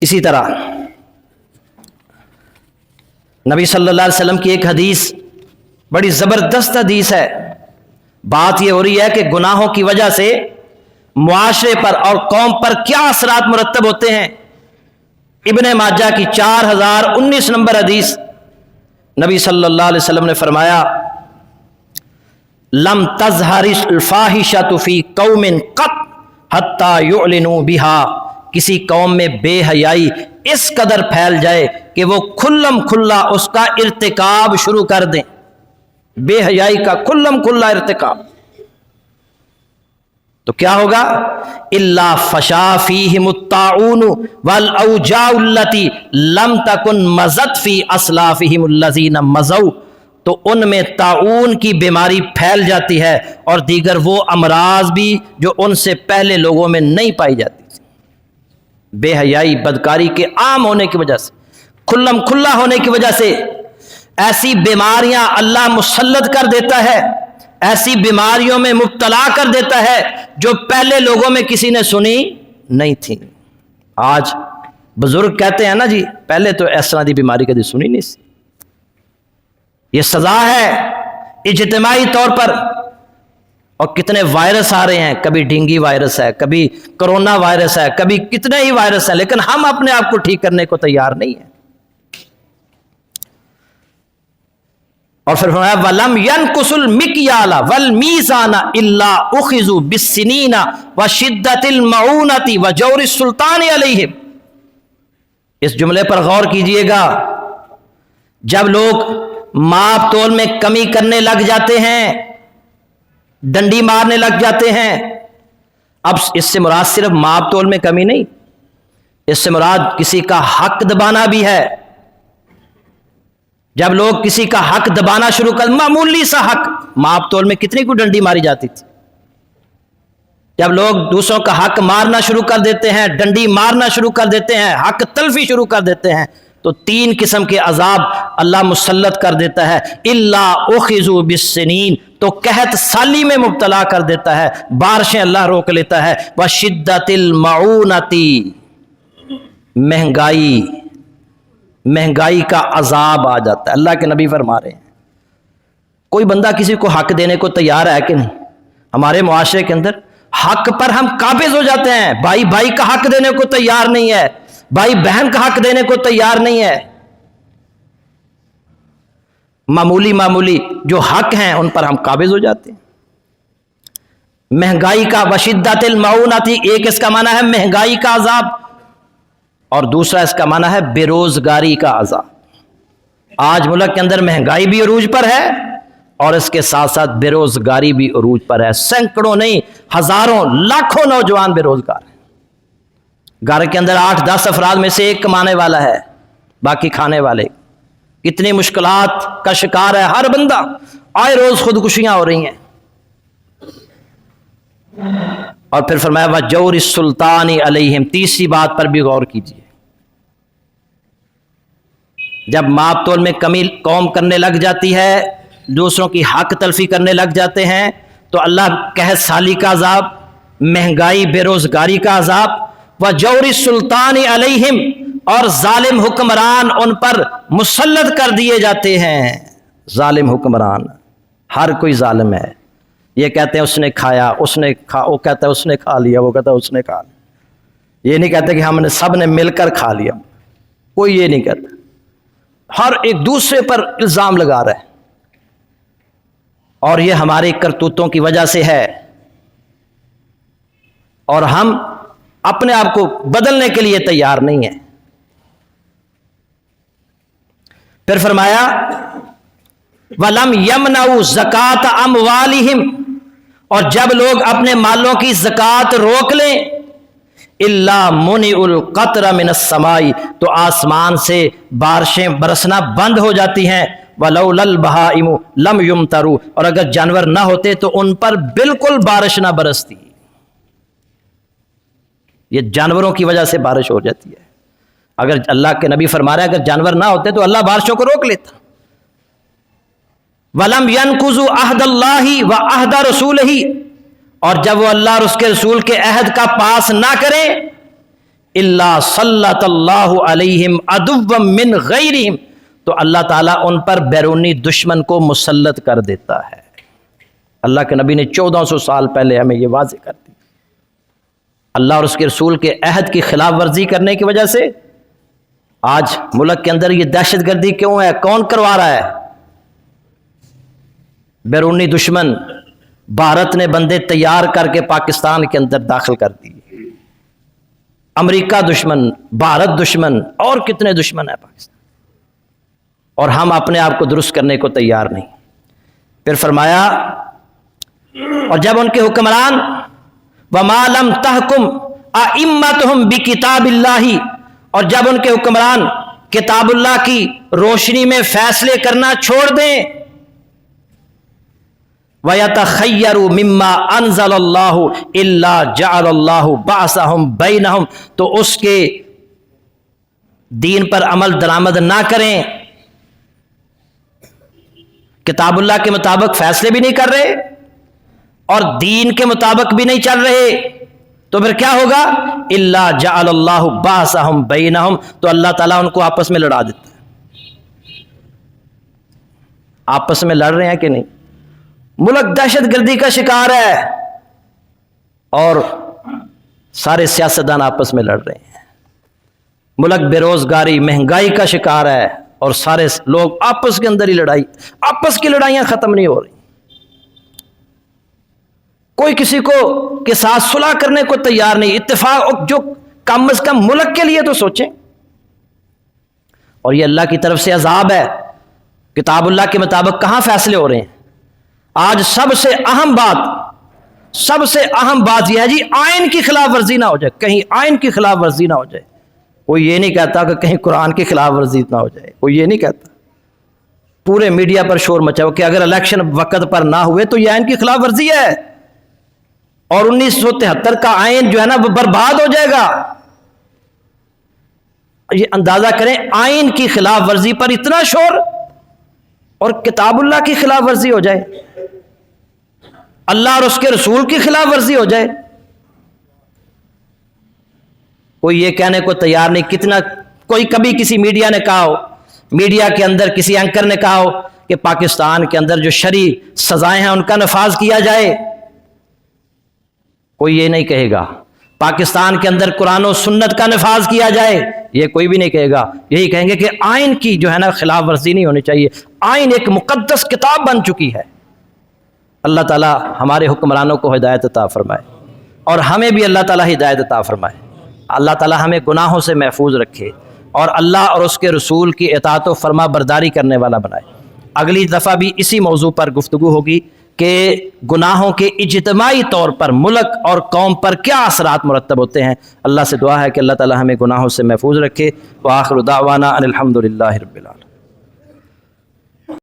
اسی طرح نبی صلی اللہ علیہ وسلم کی ایک حدیث بڑی زبردست حدیث ہے. بات یہ ہو رہی ہے کہ گناہوں کی وجہ سے معاشرے پر اور قوم پر کیا اثرات مرتب ہوتے ہیں. ابن ماجہ کی 4019 نمبر حدیث نبی صلی اللہ علیہ وسلم نے فرمایا لم تظہر الفاحشۃ فی قوم قط حتی یعلنوا بها. کسی قوم میں بے حیائی اس قدر پھیل جائے کہ وہ کھلم کھلا اس کا ارتکاب شروع کر دیں. بے حیائی کا کھلم کھلا ارتکاب تو کیا ہوگا؟ الا فشا فیہم الطاعون والاوجاع التی لم تکن مضت فی اسلافہم الذین مضوا. تو ان میں طاعون کی بیماری پھیل جاتی ہے اور دیگر وہ امراض بھی جو ان سے پہلے لوگوں میں نہیں پائی جاتی. بے حیائی بدکاری کے عام ہونے کی وجہ سے، کھلم کھلا ہونے کی وجہ سے ایسی بیماریاں اللہ مسلط کر دیتا ہے، ایسی بیماریوں میں مبتلا کر دیتا ہے جو پہلے لوگوں میں کسی نے سنی نہیں تھی. آج بزرگ کہتے ہیں نا جی پہلے تو اس طرح کی بیماری کبھی سنی نہیں سی. یہ سزا ہے اجتماعی طور پر. اور کتنے وائرس آ رہے ہیں، کبھی ڈینگی وائرس ہے، کبھی کرونا وائرس ہے، کبھی کتنے ہی وائرس ہیں، لیکن ہم اپنے آپ کو ٹھیک کرنے کو تیار نہیں ہیں. اور پھر فرمایا وَلَمْ يَنْقُصُ الْمِكْيَالَ وَالْمِيزَانَ إِلَّا أُخِذُوا بِالسِّنِينَ وَشِدَّةِ الْمَعُونَةِ وَجَوْرِ السُّلْطَانِ عَلَيْهِمْ. اس جملے پر غور کیجئے گا. جب لوگ ماپ تول میں کمی کرنے لگ جاتے ہیں، ڈنڈی مارنے لگ جاتے ہیں، اب اس سے مراد صرف ماپ تول میں کمی نہیں، اس سے مراد کسی کا حق دبانا بھی ہے. جب لوگ کسی کا حق دبانا شروع کر، معمولی سا حق، ماپ تول میں کتنی کو ڈنڈی ماری جاتی تھی. جب لوگ دوسروں کا حق مارنا شروع کر دیتے ہیں، ڈنڈی مارنا شروع کر دیتے ہیں، حق تلفی شروع کر دیتے ہیں، تو 3 قسم کے عذاب اللہ مسلط کر دیتا ہے. الا اخذوا بالسنین، تو قحط سالی میں مبتلا کر دیتا ہے، بارشیں اللہ روک لیتا ہے. وشدت المعونتی، مہنگائی کا عذاب آ جاتا ہے. اللہ کے نبی فرما رہے ہیں کوئی بندہ کسی کو حق دینے کو تیار ہے کہ نہیں؟ ہمارے معاشرے کے اندر حق پر ہم قابض ہو جاتے ہیں. بھائی بھائی کا حق دینے کو تیار نہیں ہے، بھائی بہن کا حق دینے کو تیار نہیں ہے. معمولی جو حق ہیں ان پر ہم قابض ہو جاتے ہیں. مہنگائی کا وشدت المعونتی، ایک اس کا معنی ہے مہنگائی کا عذاب، اور دوسرا اس کا معنی ہے بے روزگاری کا عذاب. آج ملک کے اندر مہنگائی بھی عروج پر ہے اور اس کے ساتھ ساتھ بے روزگاری بھی عروج پر ہے. سینکڑوں نہیں، ہزاروں لاکھوں نوجوان بے روزگار ہیں. گھر کے اندر 8-10 افراد میں سے ایک کمانے والا ہے، باقی کھانے والے. کتنی مشکلات کا شکار ہے ہر بندہ. آئے روز خودکشیاں ہو رہی ہیں. اور پھر فرمایا وَجَوْرِ السُّلْطَانِ عَلَيْهِمْ. تیسری بات پر بھی غور کیجیے. جب ماپ تول میں کمی قوم کرنے لگ جاتی ہے، دوسروں کی حق تلفی کرنے لگ جاتے ہیں، تو اللہ قحط سالی کا عذاب، مہنگائی بے روزگاری کا عذاب، وَجَوْرِ السُّلْطَانِ عَلَيْهِمْ، اور ظالم حکمران ان پر مسلط کر دیے جاتے ہیں. ظالم حکمران، ہر کوئی ظالم ہے. یہ کہتے ہیں اس نے کھایا، وہ کہتا ہے اس نے کھا لیا، وہ کہتا ہے اس نے کھا لیا. یہ نہیں کہتے کہ ہم نے سب نے مل کر کھا لیا، کوئی یہ نہیں کہتا. ہر ایک دوسرے پر الزام لگا رہا ہے. اور یہ ہماری کرتوتوں کی وجہ سے ہے، اور ہم اپنے آپ کو بدلنے کے لیے تیار نہیں ہیں. پھر فرمایا وَلَمْ يَمْنَعُوا زَكَاةَ أَمْوَالِهِمْ، اور جب لوگ اپنے مالوں کی زکوٰۃ روک لیں، إِلَّا مُنِعُ الْقَطْرَ مِنَ السَّمَاءِ، تو آسمان سے بارشیں برسنا بند ہو جاتی ہیں. وَلَوْلَا الْبَهَائِمُ لَمْ يُمْطَرُوا، اور اگر جانور نہ ہوتے تو ان پر بالکل بارش نہ برستی. یہ جانوروں کی وجہ سے بارش ہو جاتی ہے. اگر اللہ کے نبی فرما رہے ہیں اگر جانور نہ ہوتے تو اللہ بارشوں کو روک لیتا. وَلَمْ يَنْقُضُوا عَهْدَ اللَّهِ وَعَهْدَ رَسُولِهِ، اور جب وہ اللہ اور اس کے رسول کے عہد کا پاس نہ کریں، الا سلط اللہ علیہم عدوا من غیرہم، تو اللہ تعالیٰ ان پر بیرونی دشمن کو مسلط کر دیتا ہے۔ اللہ کے نبی نے 1400 سال پہلے ہمیں یہ واضح کر دی۔ اللہ اور اس کے رسول کے عہد کی خلاف ورزی کرنے کی وجہ سے آج ملک کے اندر یہ دہشت گردی کیوں ہے؟ کون کروا رہا ہے؟ بیرونی دشمن۔ بھارت نے بندے تیار کر کے پاکستان کے اندر داخل کر دیے۔ امریکہ دشمن، بھارت دشمن، اور کتنے دشمن ہیں پاکستان، اور ہم اپنے آپ کو درست کرنے کو تیار نہیں۔ پھر فرمایا اور جب ان کے حکمران وَمَا لَمْ تَحْكُمْ أَئِمَّتُهُمْ بِكِتَابِ اللَّهِ، اور جب ان کے حکمران کتاب اللہ کی روشنی میں فیصلے کرنا چھوڑ دیں، وَيَتَخَيَّرُوا مِمَّا أَنزَلَ اللَّهُ إِلَّا جَعَلَ اللَّهُ بَعْثَهُمْ بَيْنَهُمْ، تو اس کے دین پر عمل درآمد نہ کریں، کتاب اللہ کے مطابق فیصلے بھی نہیں کر رہے اور دین کے مطابق بھی نہیں چل رہے، تو پھر کیا ہوگا؟ الا جعل اللہ باسہم بینہم، تو اللہ تعالیٰ ان کو آپس میں لڑا دیتا ہے۔ آپس میں لڑ رہے ہیں کہ نہیں؟ ملک دہشت گردی کا شکار ہے اور سارے سیاستدان آپس میں لڑ رہے ہیں۔ ملک بے روزگاری، مہنگائی کا شکار ہے اور سارے لوگ آپس کے اندر ہی آپس کی لڑائیاں ختم نہیں ہو رہی۔ کوئی کسی کو کے ساتھ صلح کرنے کو تیار نہیں، اتفاق جو کم از کم ملک کے لیے تو سوچیں۔ اور یہ اللہ کی طرف سے عذاب ہے۔ کتاب اللہ کے مطابق کہاں فیصلے ہو رہے ہیں؟ آج سب سے اہم بات یہ ہے جی آئین کی خلاف ورزی نہ ہو جائے، کہیں آئین کی خلاف ورزی نہ ہو جائے۔ کوئی یہ نہیں کہتا کہ کہیں قرآن کی خلاف ورزی نہ ہو جائے، کوئی یہ نہیں کہتا۔ پورے میڈیا پر شور مچا ہو کہ اگر الیکشن وقت پر نہ ہوئے تو یہ آئین کی خلاف ورزی ہے اور 1973 کا آئین جو ہے نا وہ برباد ہو جائے گا۔ یہ اندازہ کریں، آئین کی خلاف ورزی پر اتنا شور اور کتاب اللہ کی خلاف ورزی ہو جائے، اللہ اور اس کے رسول کی خلاف ورزی ہو جائے، کوئی یہ کہنے کو تیار نہیں۔ کتنا کوئی کبھی کسی میڈیا نے کہا ہو، میڈیا کے اندر کسی اینکر نے کہا ہو کہ پاکستان کے اندر جو شرعی سزائیں ہیں ان کا نفاذ کیا جائے؟ کوئی یہ نہیں کہے گا۔ پاکستان کے اندر قرآن و سنت کا نفاذ کیا جائے، یہ کوئی بھی نہیں کہے گا۔ یہی کہیں گے کہ آئین کی جو ہے نا خلاف ورزی نہیں ہونی چاہیے، آئین ایک مقدس کتاب بن چکی ہے۔ اللہ تعالیٰ ہمارے حکمرانوں کو ہدایت عطا فرمائے اور ہمیں بھی اللہ تعالیٰ ہدایت عطا فرمائے۔ اللہ تعالیٰ ہمیں گناہوں سے محفوظ رکھے اور اللہ اور اس کے رسول کی اطاعت و فرما برداری کرنے والا بنائے۔ اگلی دفعہ بھی اسی موضوع پر گفتگو ہوگی کہ گناہوں کے اجتماعی طور پر ملک اور قوم پر کیا اثرات مرتب ہوتے ہیں۔ اللہ سے دعا ہے کہ اللہ تعالیٰ ہمیں گناہوں سے محفوظ رکھے۔ وآخر دعوانا ان الحمد للہ رب العالمین۔